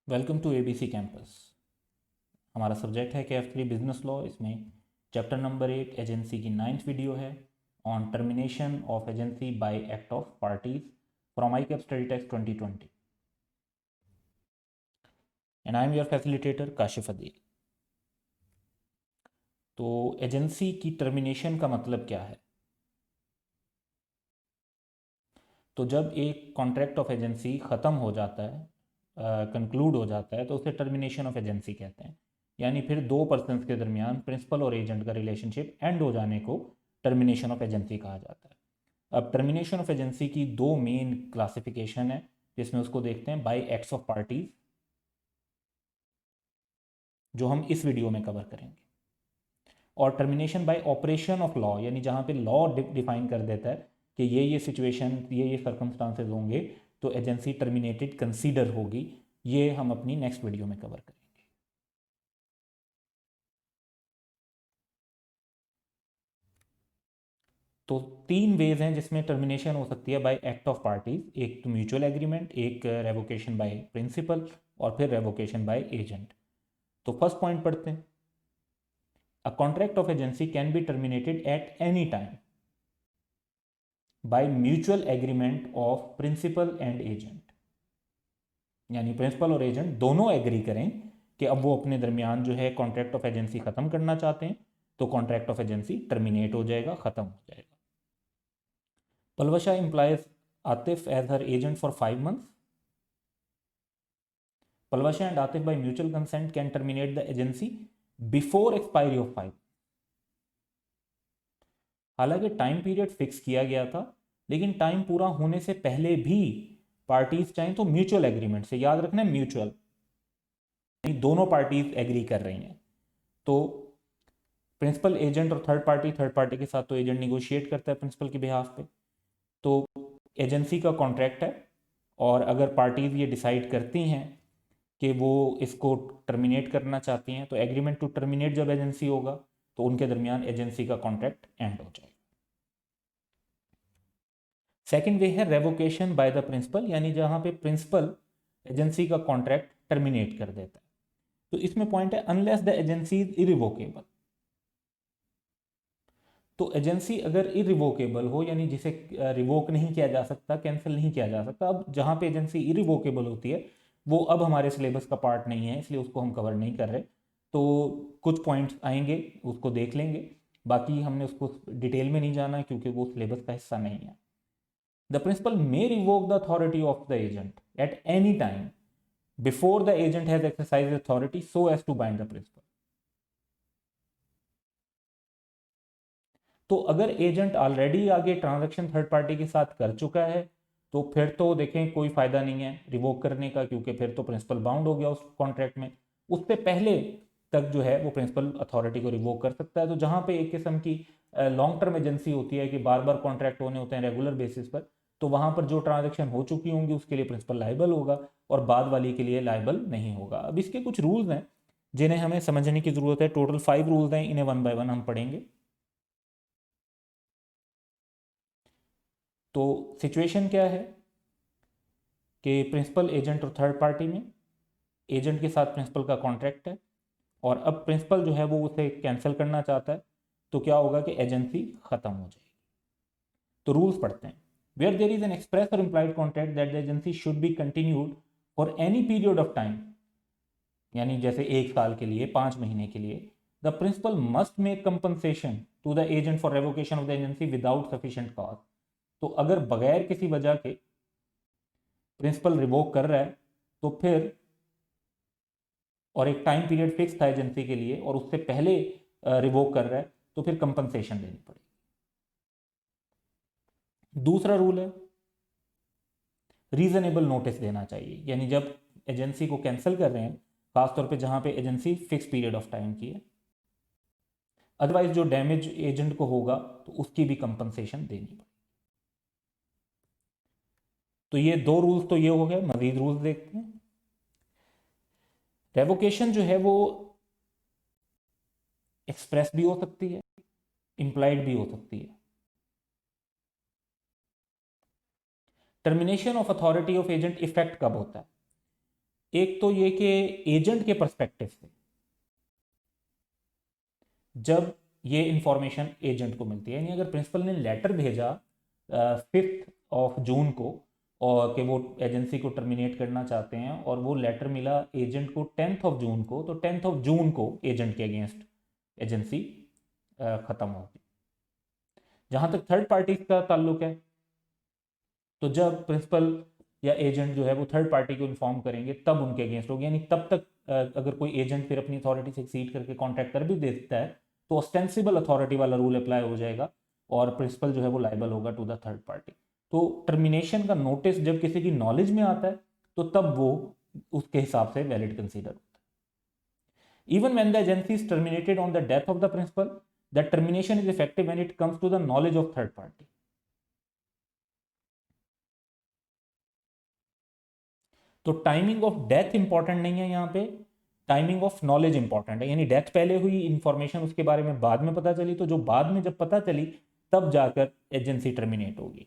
Welcome to ABC campus. हमारा subject है KF3 business law. इसमें चैप्टर नंबर 8 एजेंसी की 9th वीडियो है on termination of agency by act of parties from ICAP study text 2020 and I'm your facilitator Kashif Adeel. तो agency की termination का मतलब क्या है? तो जब एक कॉन्ट्रैक्ट ऑफ एजेंसी ख़त्म हो जाता है, कंक्लूड हो जाता है, तो उसे टर्मिनेशन ऑफ एजेंसी कहते हैं। यानी फिर दो पर्सन्स के दरमियान प्रिंसिपल और एजेंट का रिलेशनशिप एंड हो जाने को टर्मिनेशन ऑफ एजेंसी कहा जाता है। अब टर्मिनेशन ऑफ एजेंसी की दो मेन क्लासिफिकेशन है, जिसमें उसको देखते हैं बाय एक्ट्स ऑफ पार्टीज, जो हम इस वीडियो में कवर करेंगे, और termination bye operation of law, यानी जहाँ पे लॉ डिफाइन कर देता है कि ये सिचुएशन, ये सर्कमस्टांसेस होंगे तो एजेंसी टर्मिनेटेड कंसीडर होगी। ये हम अपनी नेक्स्ट वीडियो में कवर करेंगे। तो तीन वेज हैं जिसमें टर्मिनेशन हो सकती है बाय एक्ट ऑफ पार्टीज। एक तो म्यूचुअल एग्रीमेंट, एक रेवोकेशन बाय प्रिंसिपल, और फिर रेवोकेशन बाय एजेंट। तो फर्स्ट पॉइंट पढ़ते हैं। A contract of agency can be terminated at any time by mutual agreement of principal and agent. यानी principal और एजेंट दोनों एग्री करें कि अब वो अपने दरमियान जो है कॉन्ट्रैक्ट ऑफ एजेंसी खत्म करना चाहते हैं, तो कॉन्ट्रैक्ट ऑफ एजेंसी टर्मिनेट हो जाएगा, खत्म हो जाएगा। Palwasha implies Atif as her agent for 5 months. Palvasha and Atif by mutual consent can terminate the agency before expiry of 5। हालांकि टाइम पीरियड फिक्स किया गया था, लेकिन टाइम पूरा होने से पहले भी पार्टीज चाहें तो म्यूचुअल एग्रीमेंट से, याद रखना म्यूचुअल, दोनों पार्टीज एग्री कर रही हैं, तो प्रिंसिपल एजेंट और थर्ड पार्टी के साथ तो एजेंट निगोशिएट करता है प्रिंसिपल के बिहाफ पे। तो एजेंसी का कॉन्ट्रैक्ट है, और अगर पार्टीज ये डिसाइड करती हैं कि वो इसको टर्मिनेट करना चाहती हैं, तो एग्रीमेंट टू टर्मिनेट जब एजेंसी होगा तो उनके दरमियान एजेंसी का कॉन्ट्रैक्ट एंड हो जाएगा। सेकंड वे है रेवोकेशन बाय द प्रिंसिपल, यानी जहां पे प्रिंसिपल एजेंसी का कॉन्ट्रैक्ट टर्मिनेट कर देता है। तो इसमें पॉइंट है unless the agency is irrevocable. तो एजेंसी अगर इरिवोकेबल हो, यानी जिसे रिवोक नहीं किया जा सकता, कैंसिल नहीं किया जा सकता, अब जहां पे एजेंसी इरिवोकेबल होती है वो अब हमारे सिलेबस का पार्ट नहीं है, इसलिए उसको हम कवर नहीं कर रहे। तो कुछ पॉइंट्स आएंगे, उसको देख लेंगे, बाकी हमने उसको डिटेल में नहीं जाना क्योंकि वो सिलेबस का हिस्सा नहीं है। The principal may revoke the authority of the agent at any time before the agent has exercise authority so as to bind the principal. तो अगर एजेंट ऑलरेडी आगे ट्रांजैक्शन थर्ड पार्टी के साथ कर चुका है, तो फिर तो देखें कोई फायदा नहीं है रिवोक करने का, क्योंकि फिर तो प्रिंसिपल बाउंड हो गया उस कॉन्ट्रैक्ट में। उससे पहले तक जो है वो प्रिंसिपल अथॉरिटी को रिवोक कर सकता है। तो जहां पे एक किस्म की लॉन्ग टर्म एजेंसी होती है कि बार बार कॉन्ट्रैक्ट होने होते हैं रेगुलर बेसिस पर, तो वहां पर जो ट्रांजेक्शन हो चुकी होंगी उसके लिए प्रिंसिपल लाइबल होगा और बाद वाली के लिए लाइबल नहीं होगा। अब इसके कुछ रूल्स हैं जिन्हें हमें समझने की जरूरत है। टोटल 5 रूल्स हैं, इन्हें वन बाय वन हम पढ़ेंगे। तो सिचुएशन क्या है कि प्रिंसिपल एजेंट और थर्ड पार्टी में एजेंट के साथ प्रिंसिपल का कॉन्ट्रैक्ट है, और अब प्रिंसिपल जो है वो उसे कैंसिल करना चाहता है, तो क्या होगा कि एजेंसी खत्म हो जाएगी। तो रूल्स पढ़ते हैं। Where there is an express और implied contract that the agency should be continued for any period of time, यानी जैसे 1 साल के लिए, 5 महीने के लिए, the principal must make compensation to the agent for revocation of the agency without sufficient cause. तो अगर बगैर किसी वजह के प्रिंसिपल रिवोक कर रहा है, तो फिर, और एक टाइम पीरियड फिक्स था एजेंसी के लिए और उससे पहले रिवोक कर रहा है, तो फिर कंपनसेशन देनी पड़ेगी। दूसरा रूल है रीजनेबल नोटिस देना चाहिए, यानी जब एजेंसी को कैंसिल कर रहे हैं, खासतौर पे जहां पे agency fix period of time की है, अदरवाइज जो डैमेज एजेंट को होगा तो उसकी भी कंपनसेशन देनी पड़ेगी। तो ये दो रूल्स तो ये हो गए। मजीद रूल्स देखते हैं। रेवोकेशन जो है वो एक्सप्रेस भी हो सकती है, इंप्लाइड भी हो सकती है। Termination of authority of agent effect कब होता है? एक तो ये कि एजेंट के पर्सपेक्टिव से जब ये इंफॉर्मेशन एजेंट को मिलती है, यानी अगर प्रिंसिपल ने लेटर भेजा 5 जून को और कि वो एजेंसी को टर्मिनेट करना चाहते हैं, और वो लेटर मिला एजेंट को 10 जून को, तो 10 जून को एजेंट के अगेंस्ट एजेंसी ख़त्म होगी। जहाँ तक थर्ड पार्टी का ताल्लुक है, तो जब प्रिंसिपल या एजेंट जो है वो थर्ड पार्टी को इन्फॉर्म करेंगे तब उनके अगेंस्ट होगी, यानी तब तक अगर कोई एजेंट फिर अपनी अथॉरिटी से एक्सीड करके कॉन्ट्रैक्ट कर भी देता है तो ऑस्टेंसिबल अथॉरिटी वाला रूल अप्लाई हो जाएगा और प्रिंसिपल जो है वो लाइबल होगा टू द थर्ड पार्टी। तो टर्मिनेशन का नोटिस जब किसी की नॉलेज में आता है तो तब वो उसके हिसाब से वैलिड कंसीडर होता है। Even when the agency is terminated on the death of the principal, the termination is effective when it comes to the knowledge of third party. तो टाइमिंग ऑफ डेथ इंपॉर्टेंट नहीं है यहाँ पे, timing of knowledge important है, यानी death पहले हुई, information उसके बारे में बाद में पता चली, तो जो बाद में जब पता चली तब जाकर एजेंसी टर्मिनेट होगी।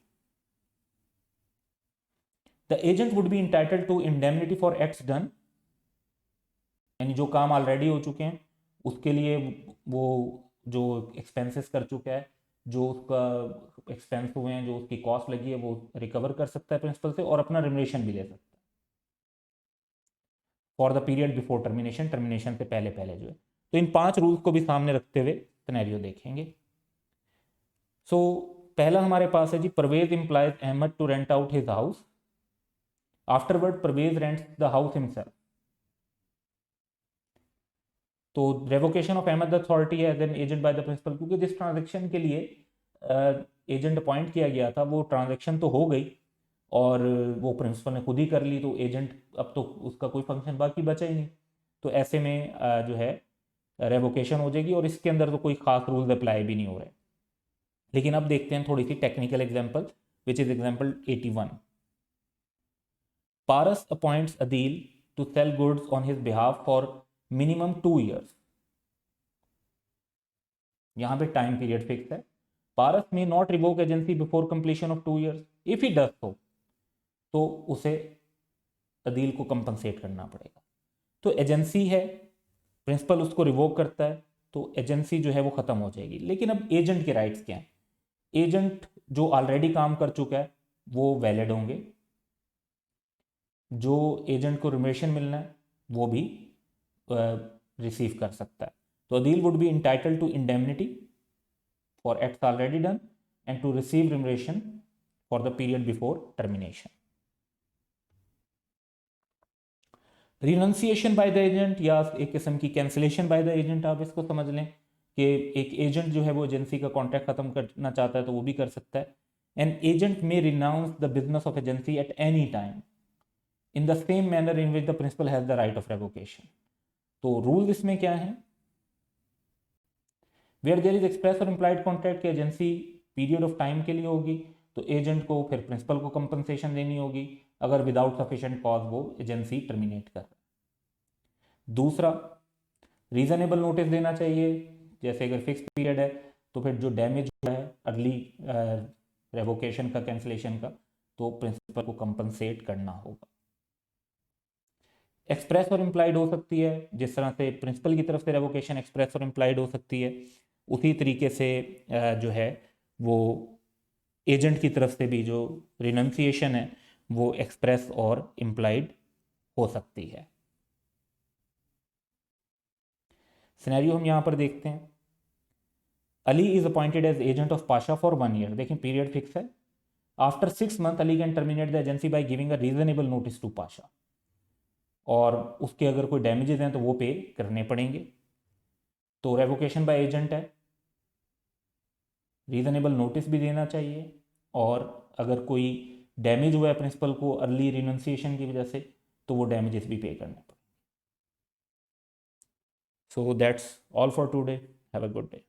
The agent would be entitled to indemnity for acts done, यानी जो काम ऑलरेडी हो चुके हैं उसके लिए वो जो एक्सपेंसेस कर चुका है, जो उसका एक्सपेंस हुए हैं, जो उसकी कॉस्ट लगी है, वो रिकवर कर सकता है प्रिंसिपल से और अपना रिमरेशन भी ले सकता है for the period before termination, termination से पहले पहले जो है। तो इन 5 रूल्स को भी सामने रखते हुए सिनेरियो देखेंगे। सो पहला हमारे पास है जी, Parvez implies Ahmad to rent out his house, afterward Parvez rents the house himself. तो revocation of Ahmad authority as an agent by the principal, क्योंकि जिस ट्रांजेक्शन के लिए एजेंट अपॉइंट किया गया था वो ट्रांजेक्शन तो हो गई और वो प्रिंसिपल ने खुद ही कर ली, तो एजेंट अब तो उसका कोई फंक्शन बाकी बचा ही नहीं। तो ऐसे में जो है रेवोकेशन हो जाएगी और इसके अंदर तो कोई खास रूल्स अप्लाई भी नहीं हो रहे। लेकिन अब देखते हैं थोड़ी सी technical example, which is example 81। Paras appoints Adeel to sell goods on his behalf for minimum 2 years। यहां पे टाइम पीरियड फिक्स है। पारस में not revoke agency before completion of 2 years। If he does so तो उसे अदील को कंपनसेट करना पड़ेगा। तो एजेंसी है, प्रिंसिपल उसको रिवोक करता है तो एजेंसी जो है वो खत्म हो जाएगी। लेकिन अब एजेंट के राइट्स क्या हैं? एजेंट जो ऑलरेडी काम कर चुका है वो वैलिड होंगे, जो एजेंट को रिमेशन मिलना है वो भी रिसीव कर सकता है। तो Adeel would be entitled to indemnity for acts already done and to receive remuneration for the period before termination. Renunciation by the agent या एक किस्म की कैंसिलेशन बाय द एजेंट, आप इसको समझ लें कि एक एजेंट जो है वो एजेंसी का कॉन्ट्रैक्ट खत्म करना चाहता है तो वो भी कर सकता है। An agent may renounce the business of agency at any time in the same manner in which the principal has the right of revocation. तो रूल इसमें क्या है? वेयर देयर इज एक्सप्रेस और इम्प्लाइड कॉन्ट्रैक्ट की agency period of time के लिए होगी तो एजेंट को फिर प्रिंसिपल को कंपनसेशन देनी होगी अगर विदाउट सफिशिएंट कॉज वो एजेंसी टर्मिनेट कर। दूसरा, रीजनेबल नोटिस देना चाहिए, जैसे अगर फिक्स पीरियड है तो फिर जो डैमेज हुआ है अर्ली रेवोकेशन का, कैंसिलेशन का, तो प्रिंसिपल को कंपनसेट करना होगा। एक्सप्रेस और इम्प्लाइड हो सकती है, जिस तरह से प्रिंसिपल की तरफ से रेवोकेशन एक्सप्रेस और इम्प्लाइड हो सकती है उसी तरीके से जो है वो एजेंट की तरफ से भी जो रिनंसिएशन है वो एक्सप्रेस और इम्प्लाइड हो सकती है। सिनेरियो हम यहाँ पर देखते हैं। Ali is appointed as agent of Pasha for 1 year। देखें पीरियड फिक्स है। After 6 months Ali can terminate the agency by giving a reasonable notice to Pasha, और उसके अगर कोई डैमेजेस हैं तो वो पे करने पड़ेंगे। तो रेवोकेशन बाय एजेंट है, रीजनेबल नोटिस भी देना चाहिए, और अगर कोई डैमेज हुआ है प्रिंसिपल को अर्ली रिनंसिएशन की वजह से तो वो डैमेजेस भी पे करने पड़ेंगे। So that's all for today. Have a good day.